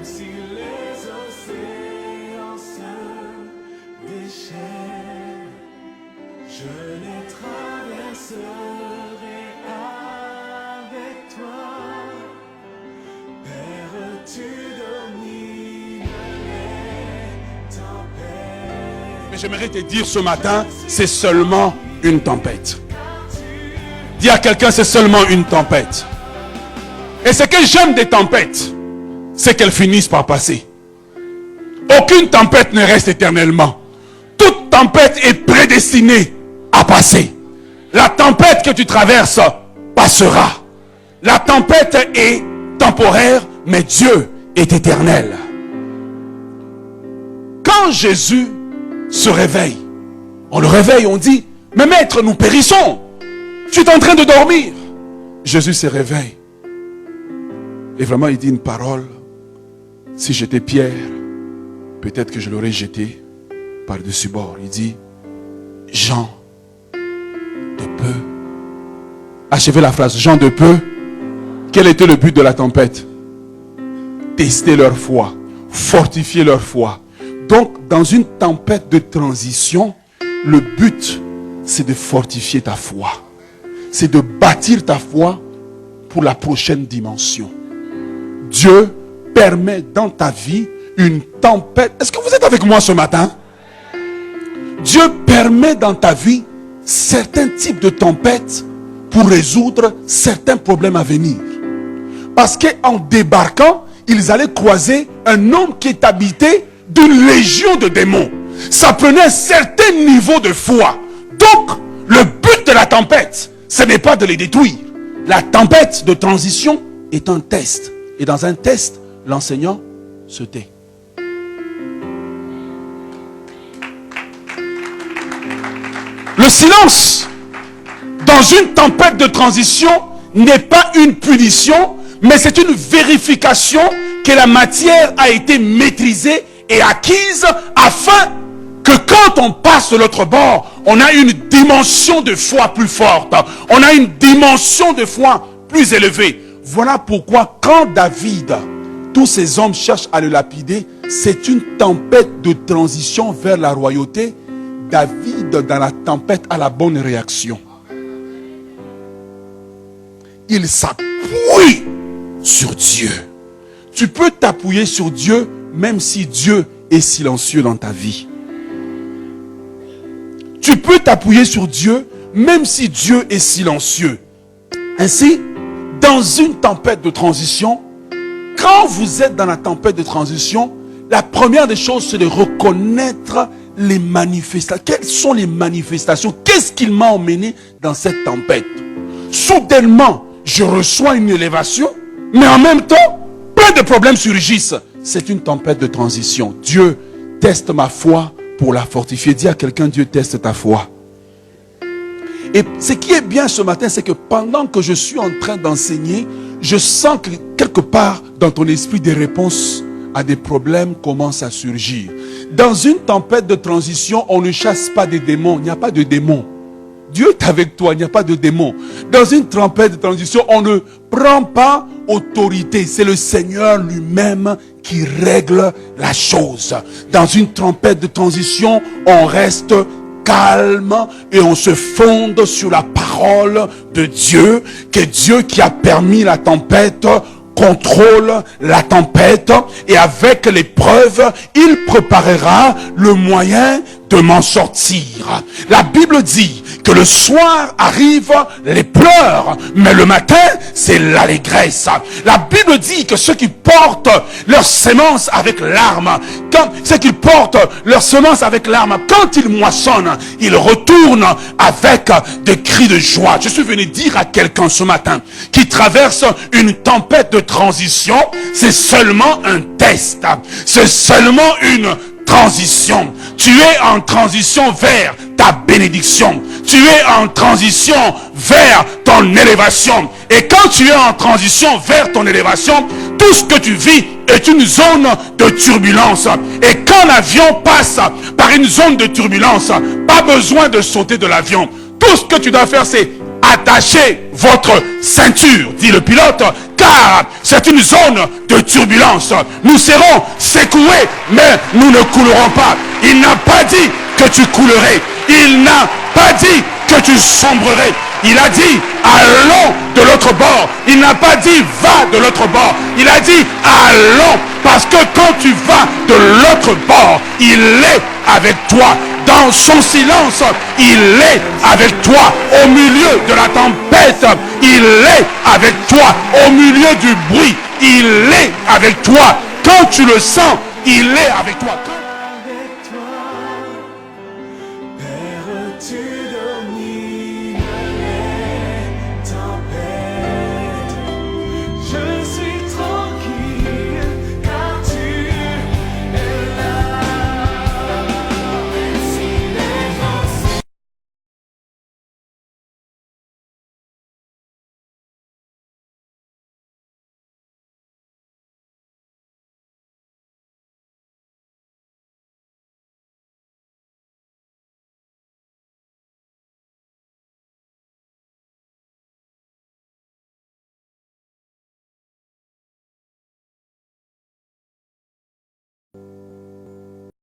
si les océans se déchaînent, je les traverserai avec toi. Père, tu domines les tempêtes. Mais j'aimerais te dire ce matin, c'est seulement une tempête. Dis à quelqu'un, c'est seulement une tempête. Et ce que j'aime des tempêtes, c'est qu'elles finissent par passer. Aucune tempête ne reste éternellement. Toute tempête est prédestinée à passer. La tempête que tu traverses passera. La tempête est temporaire, mais Dieu est éternel. Quand Jésus se réveille, on le réveille, on dit, mais maître, nous périssons. Tu es en train de dormir. Jésus se réveille. Et vraiment, il dit une parole. Si j'étais Pierre, peut-être que je l'aurais jeté par-dessus bord. Il dit, Jean de peu. Achevez la phrase, Jean de peu. Quel était le but de la tempête? Tester leur foi, fortifier leur foi. Donc, dans une tempête de transition, le but, c'est de fortifier ta foi. C'est de bâtir ta foi pour la prochaine dimension. Dieu permet dans ta vie une tempête. Est-ce que vous êtes avec moi ce matin? Dieu permet dans ta vie certains types de tempêtes pour résoudre certains problèmes à venir. Parce qu'en débarquant, ils allaient croiser un homme qui est habité d'une légion de démons. Ça prenait un certain niveau de foi. Donc, le but de la tempête, ce n'est pas de les détruire. La tempête de transition est un test. Et dans un test, l'enseignant se tait. Le silence dans une tempête de transition n'est pas une punition, mais c'est une vérification que la matière a été maîtrisée et acquise afin que quand on passe de l'autre bord, on a une dimension de foi plus forte. On a une dimension de foi plus élevée. Voilà pourquoi quand David, tous ces hommes cherchent à le lapider, c'est une tempête de transition vers la royauté. David, dans la tempête, a la bonne réaction. Il s'appuie sur Dieu. Tu peux t'appuyer sur Dieu même si Dieu est silencieux dans ta vie. Tu peux t'appuyer sur Dieu même si Dieu est silencieux. Ainsi, dans une tempête de transition, quand vous êtes dans la tempête de transition, la première des choses, c'est de reconnaître les manifestations. Quelles sont les manifestations? Qu'est-ce qui m'a emmené dans cette tempête? Soudainement, je reçois une élévation, mais en même temps, plein de problèmes surgissent. C'est une tempête de transition. Dieu teste ma foi pour la fortifier. Dis à quelqu'un, Dieu teste ta foi. Et ce qui est bien ce matin, c'est que pendant que je suis en train d'enseigner, je sens que quelque part dans ton esprit, des réponses à des problèmes commencent à surgir. Dans une tempête de transition, on ne chasse pas des démons. Il n'y a pas de démons. Dieu est avec toi, il n'y a pas de démons. Dans une tempête de transition, on ne prend pas autorité. C'est le Seigneur lui-même qui règle la chose. Dans une tempête de transition, on reste calme et on se fonde sur la parole de Dieu, que Dieu qui a permis la tempête contrôle la tempête, et avec l'épreuve, il préparera le moyen de m'en sortir. La Bible dit que le soir arrivent les pleurs, mais le matin, c'est l'allégresse. La Bible dit que ceux qui portent leurs semences avec larmes, quand ils moissonnent, ils retournent avec des cris de joie. Je suis venu dire à quelqu'un ce matin qui traverse une tempête de transition, c'est seulement un test, c'est seulement une transition. Tu es en transition vers ta bénédiction. Tu es en transition vers ton élévation. Et quand tu es en transition vers ton élévation, tout ce que tu vis est une zone de turbulence. Et quand l'avion passe par une zone de turbulence, pas besoin de sauter de l'avion. Tout ce que tu dois faire, c'est attacher votre ceinture, dit le pilote. Qatar, c'est une zone de turbulence. Nous serons secoués, mais nous ne coulerons pas. Il n'a pas dit que tu coulerais. Il n'a pas dit que tu sombrerais. Il a dit, allons de l'autre bord. Il n'a pas dit, va de l'autre bord. Il a dit, allons. Parce que quand tu vas de l'autre bord, il est avec toi. Dans son silence, il est avec toi. Au milieu de la tempête, il est avec toi. Au milieu du bruit, il est avec toi. Quand tu le sens, il est avec toi.